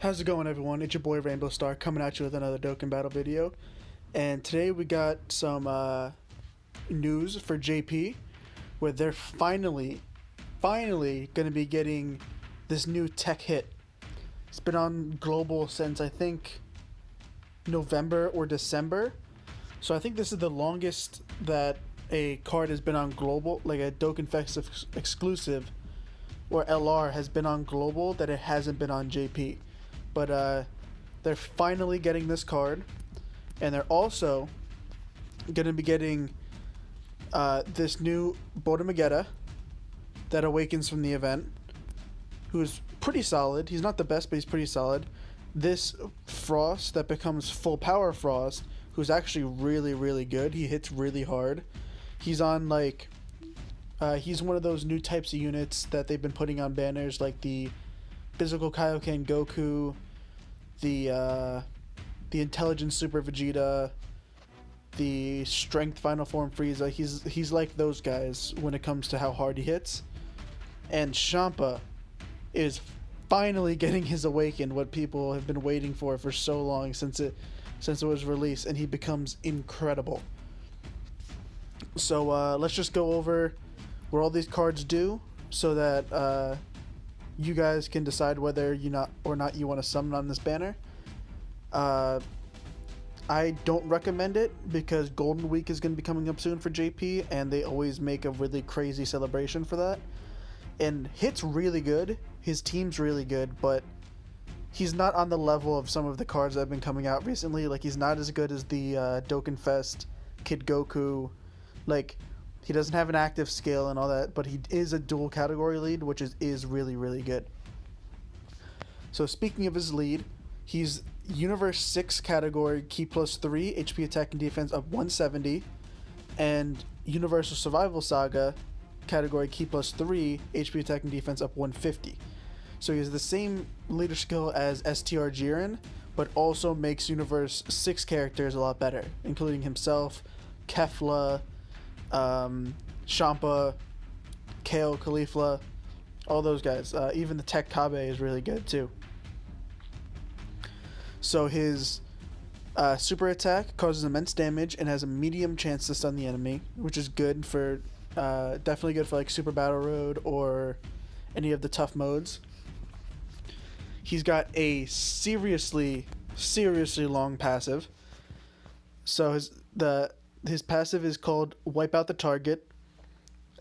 How's it going, everyone? It's your boy Rainbow Star coming at you with another Dokkan Battle video. And today we got some news for JP, where they're finally going to be getting this new tech hit. It's been on global since I think November or December. So I think this is the longest that a card has been on global, like a Dokkan Fest exclusive or LR has been on global, that it hasn't been on JP. But they're finally getting this card, and they're also going to be getting this new Bodamagetta that awakens from the event, who's pretty solid. He's not the best, but he's pretty solid. This Frost that becomes full power Frost, who's actually really good. He hits really hard. He's on like he's one of those new types of units that they've been putting on banners, like the Physical Kaioken Goku, the Intelligence Super Vegeta, the Strength Final Form Frieza. He's like those guys when it comes to how hard he hits. And Champa is finally getting his awakened, what people have been waiting for so long since it was released, and he becomes incredible. So let's just go over what all these cards do, so that you guys can decide whether you want to summon on this banner. I don't recommend it because Golden Week is going to be coming up soon for JP, and they always make a really crazy celebration for that. And Hit's really good, his team's really good, but he's not on the level of some of the cards that have been coming out recently. Like, he's not as good as the Dokkan Fest Kid Goku. Like, he doesn't have an active skill and all that, but he is a dual category lead, which is really good. So speaking of his lead, he's Universe 6 category Ki plus 3, HP attack and defense up 170, and Universal Survival Saga category Ki plus 3, HP attack and defense up 150. So he has the same leader skill as STR Jiren, but also makes Universe 6 characters a lot better, including himself, Kefla, Champa, Kale, Caulifla, all those guys. Even the Tech Kabe is really good too. So his super attack causes immense damage and has a medium chance to stun the enemy, which is good for definitely good for like Super Battle Road or any of the tough modes. He's got a seriously long passive. So his passive is called Wipe Out the Target.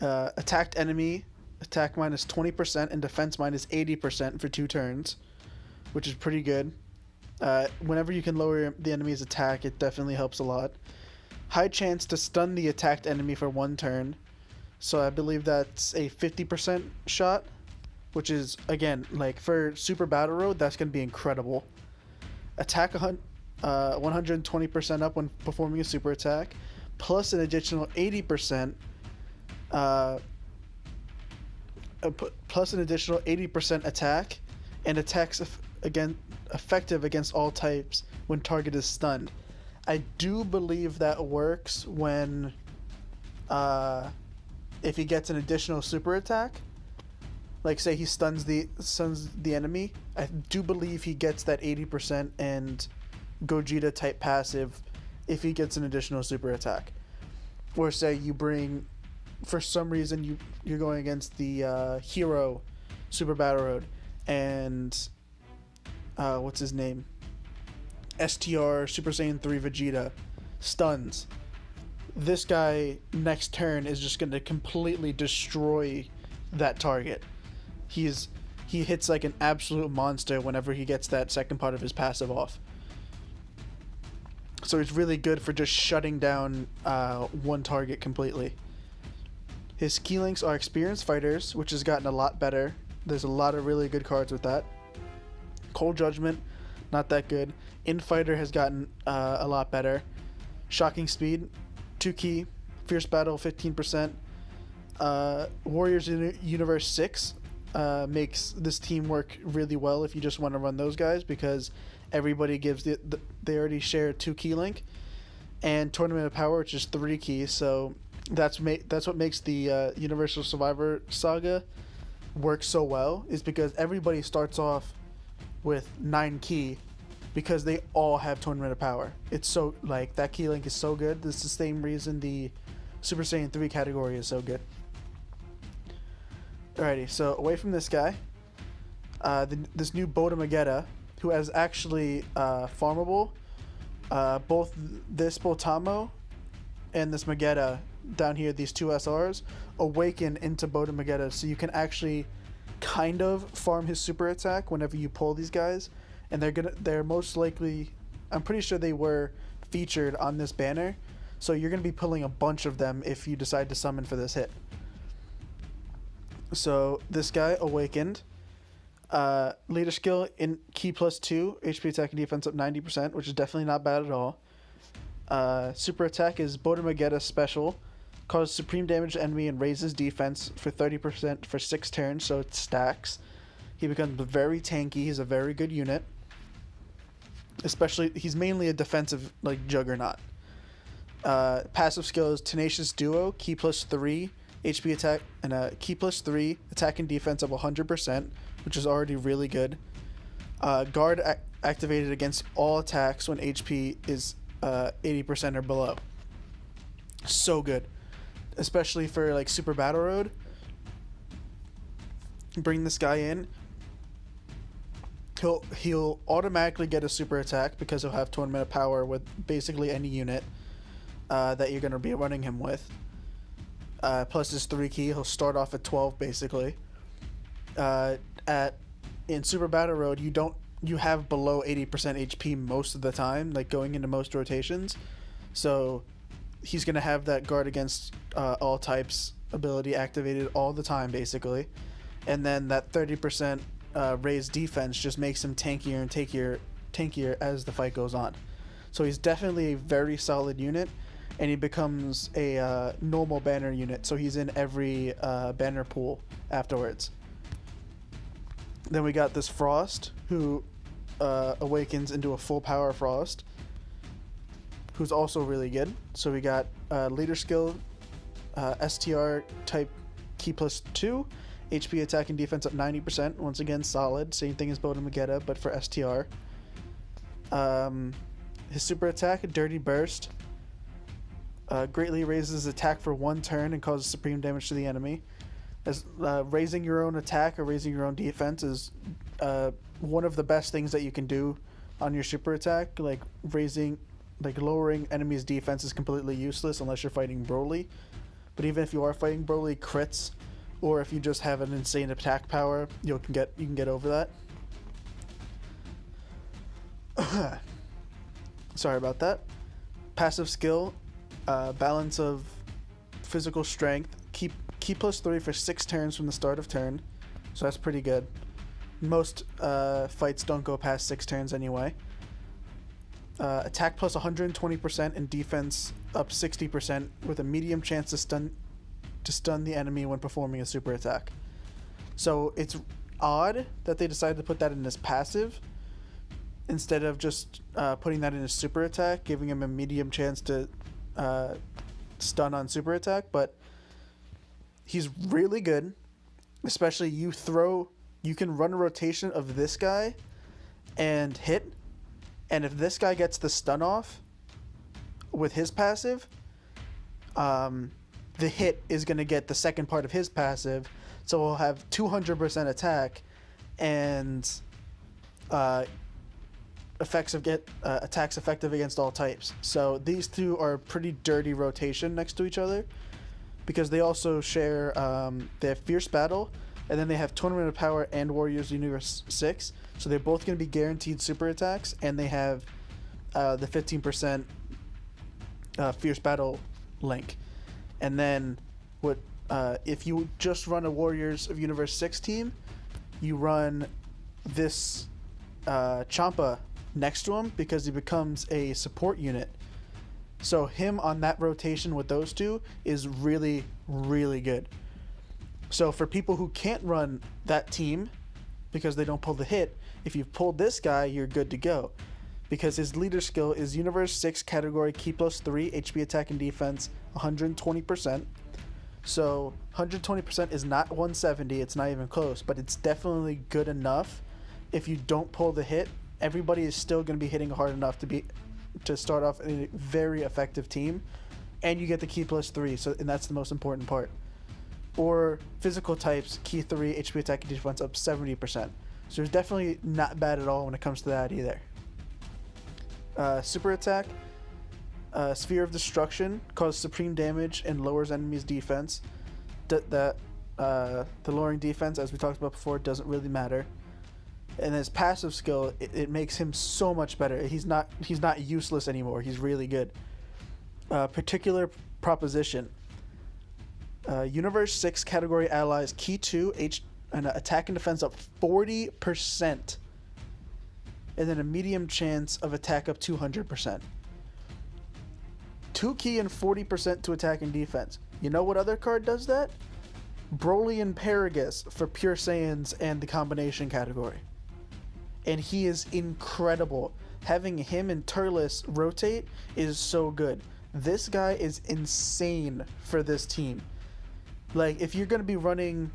Attacked enemy attack minus 20% and defense minus 80% for 2 turns, which is pretty good. Whenever you can lower the enemy's attack, it definitely helps a lot. High chance to stun the attacked enemy for 1 turn. So I believe that's a 50% shot, which is, again, like for Super Battle Road, that's going to be incredible. Attack 120% up when performing a super attack, plus an additional 80%, attack, and attacks effective against all types when target is stunned. I do believe that works when if he gets an additional super attack, like say he stuns the enemy. I do believe he gets that 80% and Gogeta type passive if he gets an additional super attack. Or say you bring, for some reason you're going against the hero Super Battle Road, and what's his name, STR Super Saiyan 3 Vegeta stuns. This guy next turn is just going to completely destroy that target. He hits like an absolute monster whenever he gets that second part of his passive off. So he's really good for just shutting down one target completely. His key links are Experienced Fighters, which has gotten a lot better. There's a lot of really good cards with that. Cold Judgment, not that good. Infighter has gotten a lot better. Shocking Speed, 2 key. Fierce Battle, 15%. Warriors in Universe 6 makes this team work really well if you just want to run those guys, because everybody gives they already share 2 key link. And Tournament of Power, which is 3 keys, so that's what makes the Universal Survivor Saga work so well, is because everybody starts off with 9 key because they all have tournament of power. It's so, like, that key link is so good. This is the same reason the Super Saiyan 3 category is so good. Alrighty, so away from this guy, this new Boda Magetta, who has actually farmable, both this Botamo and this Magetta down here, these two SRs, awaken into Boda Magetta, so you can actually kind of farm his super attack whenever you pull these guys, and they're most likely, I'm pretty sure they were featured on this banner, so you're gonna be pulling a bunch of them if you decide to summon for this hit. So this guy awakened, leader skill in key +2, HP attack and defense up 90%, which is definitely not bad at all. Super attack is Boda Magetta special, causes supreme damage to enemy and raises defense for 30% for 6 turns, so it stacks. He becomes very tanky. He's a very good unit. Especially, he's mainly a defensive, like, juggernaut. Passive skill is Tenacious Duo, key +3, HP attack, and key +3, attack and defense of 100%, which is already really good. Guard activated against all attacks when HP is 80% or below. So good. Especially for, like, Super Battle Road. Bring this guy in. He'll automatically get a super attack because he'll have tournament of power with basically any unit that you're going to be running him with. Plus his 3 key, he'll start off at 12 basically. In Super Battle Road, you have below 80% HP most of the time, like going into most rotations. So he's going to have that guard against all types ability activated all the time basically. And then that 30% raised defense just makes him tankier and tankier as the fight goes on. So he's definitely a very solid unit, and he becomes a normal banner unit, so he's in every banner pool afterwards. Then we got this Frost, who awakens into a full power Frost, who's also really good. So we got leader skill, STR type key +2, HP attack and defense up 90%. Once again, solid. Same thing as Boda Magetta, but for STR. His super attack, Dirty Burst, greatly raises his attack for 1 turn and causes supreme damage to the enemy. As raising your own attack or raising your own defense is one of the best things that you can do on your super attack. Like lowering enemies' defense is completely useless unless you're fighting Broly. But even if you are fighting Broly, crits, or if you just have an insane attack power, you can get over that. Sorry about that. Passive skill, balance of physical strength, key +3 for 6 turns from the start of turn, so that's pretty good. Most fights don't go past 6 turns anyway. Attack plus 120% and defense up 60% with a medium chance to stun the enemy when performing a super attack. So it's odd that they decided to put that in as passive instead of just putting that in as super attack, giving him a medium chance to stun on super attack, but he's really good. Especially you can run a rotation of this guy and hit, and if this guy gets the stun off with his passive, the hit is going to get the second part of his passive, so we'll have 200% attack and attacks effective against all types. So these two are pretty dirty rotation next to each other because they also share they have Fierce Battle, and then they have Tournament of Power and Warriors Universe 6, so they're both going to be guaranteed super attacks, and they have the 15% Fierce Battle link. And then if you just run a Warriors of Universe 6 team, you run this Champa next to him because he becomes a support unit. So him on that rotation with those two is really, really good. So for people who can't run that team because they don't pull the hit, if you've pulled this guy, you're good to go. Because his leader skill is Universe 6 category key +3, HP attack and defense 120%. So 120% is not 170, it's not even close, but it's definitely good enough if you don't pull the hit, everybody is still going to be hitting hard enough to start off a very effective team, and you get the key +3. So, and that's the most important part. Or physical types, key 3, HP, attack, and defense up 70%. So it's definitely not bad at all when it comes to that either. Super attack, Sphere of Destruction, causes supreme damage and lowers enemies' defense. The lowering defense, as we talked about before, doesn't really matter. And his passive skill, it makes him so much better. He's not useless anymore. He's really good. Particular proposition. Universe 6 category allies, key 2, and attack and defense up 40%. And then a medium chance of attack up 200%. 2 key and 40% to attack and defense. You know what other card does that? Broly and Paragus for Pure Saiyans and the combination category. And he is incredible. Having him and Turles rotate is so good. This guy is insane for this team. Like, if you're going to be running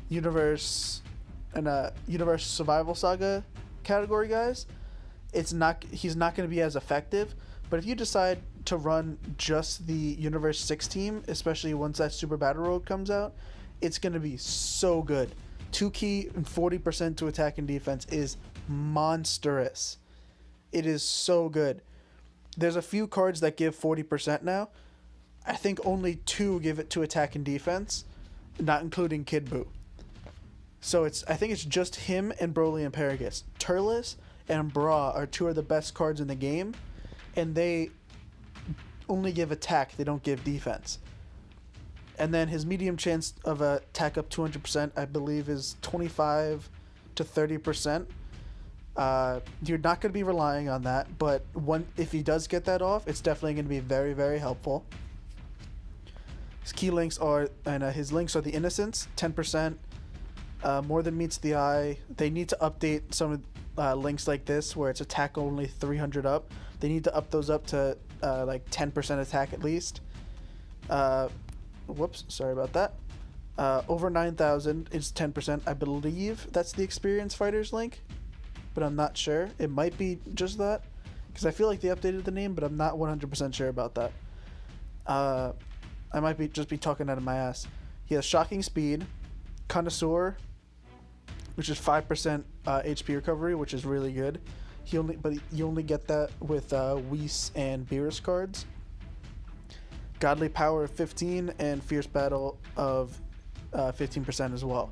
Universe Survival Saga category guys, he's not going to be as effective. But if you decide to run just the Universe 6 team, especially once that Super Battle Road comes out, it's going to be so good. 2 key and 40% to attack and defense is monstrous. It is so good. There's a few cards that give 40% now. I think only 2 give it to attack and defense, not including Kid Buu. So I think it's just him and Broly and Paragus. Turles and Bra are 2 of the best cards in the game, and they only give attack, they don't give defense. And then his medium chance of attack up 200%, I believe, is 25 to 30%. You're not going to be relying on that, but if he does get that off, it's definitely going to be very, very helpful. His key links are, his links are the Innocence, 10%, more than meets the eye. They need to update some links like this, where it's attack only 300 up. They need to up those up to like 10% attack at least. Whoops, sorry about that. Over 9,000 is 10%. I believe that's the Experience Fighters link, but I'm not sure. It might be just that, because I feel like they updated the name, but I'm not 100% sure about that. I might just be talking out of my ass. He has Shocking Speed, Connoisseur, which is 5% HP recovery, which is really good. You only get that with Whis and Beerus cards. Godly Power of 15 and Fierce Battle of 15% as well.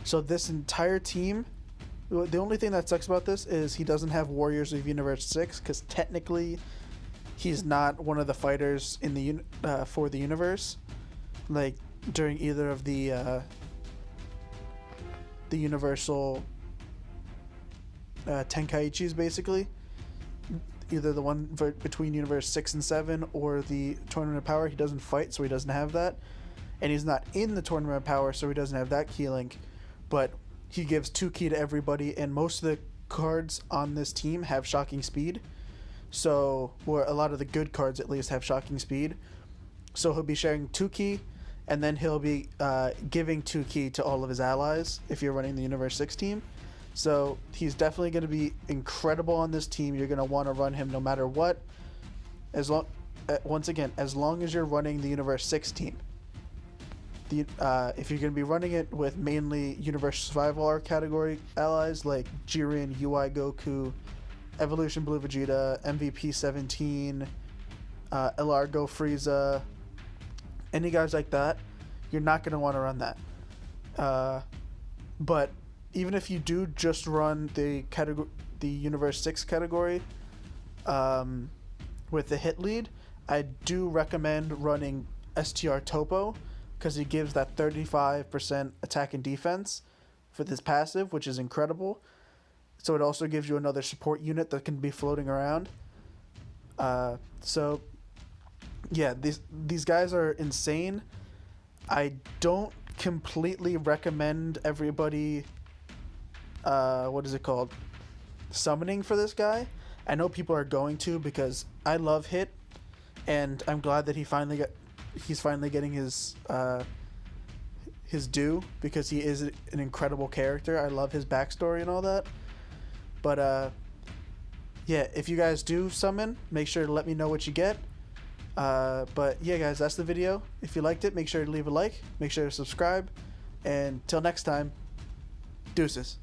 So this entire team, the only thing that sucks about this is he doesn't have Warriors of Universe 6, because technically he's not one of the fighters in the for the universe, like during either of the universal Tenkaichis, basically. Either the one between Universe 6 and 7 or the Tournament of Power. He doesn't fight, so he doesn't have that. And he's not in the Tournament of Power, so he doesn't have that key link. But he gives 2 key to everybody, and most of the cards on this team have Shocking Speed. So, or a lot of the good cards at least have Shocking Speed. So he'll be sharing 2 key, and then he'll be giving 2 key to all of his allies if you're running the Universe 6 team. So he's definitely going to be incredible on this team. You're going to want to run him no matter what. Once again, as long as you're running the Universe 6 team. If you're going to be running it with mainly Universe Survival Arc category allies like Jiren, UI Goku, Evolution Blue Vegeta, MVP 17, Elargo Frieza, any guys like that, you're not going to want to run that. But even if you do just run the Universe 6 category with the hit lead, I do recommend running STR Topo, because he gives that 35% attack and defense for this passive, which is incredible. So it also gives you another support unit that can be floating around. So yeah, these guys are insane. I don't completely recommend everybody summoning for this guy. I know people are going to, because I love Hit, and I'm glad that he's finally getting his his due because he is an incredible character. I love his backstory and all that. But yeah, if you guys do summon, make sure to let me know what you get. But yeah, guys, that's the video. If you liked it, make sure to leave a like, make sure to subscribe, and till next time, deuces.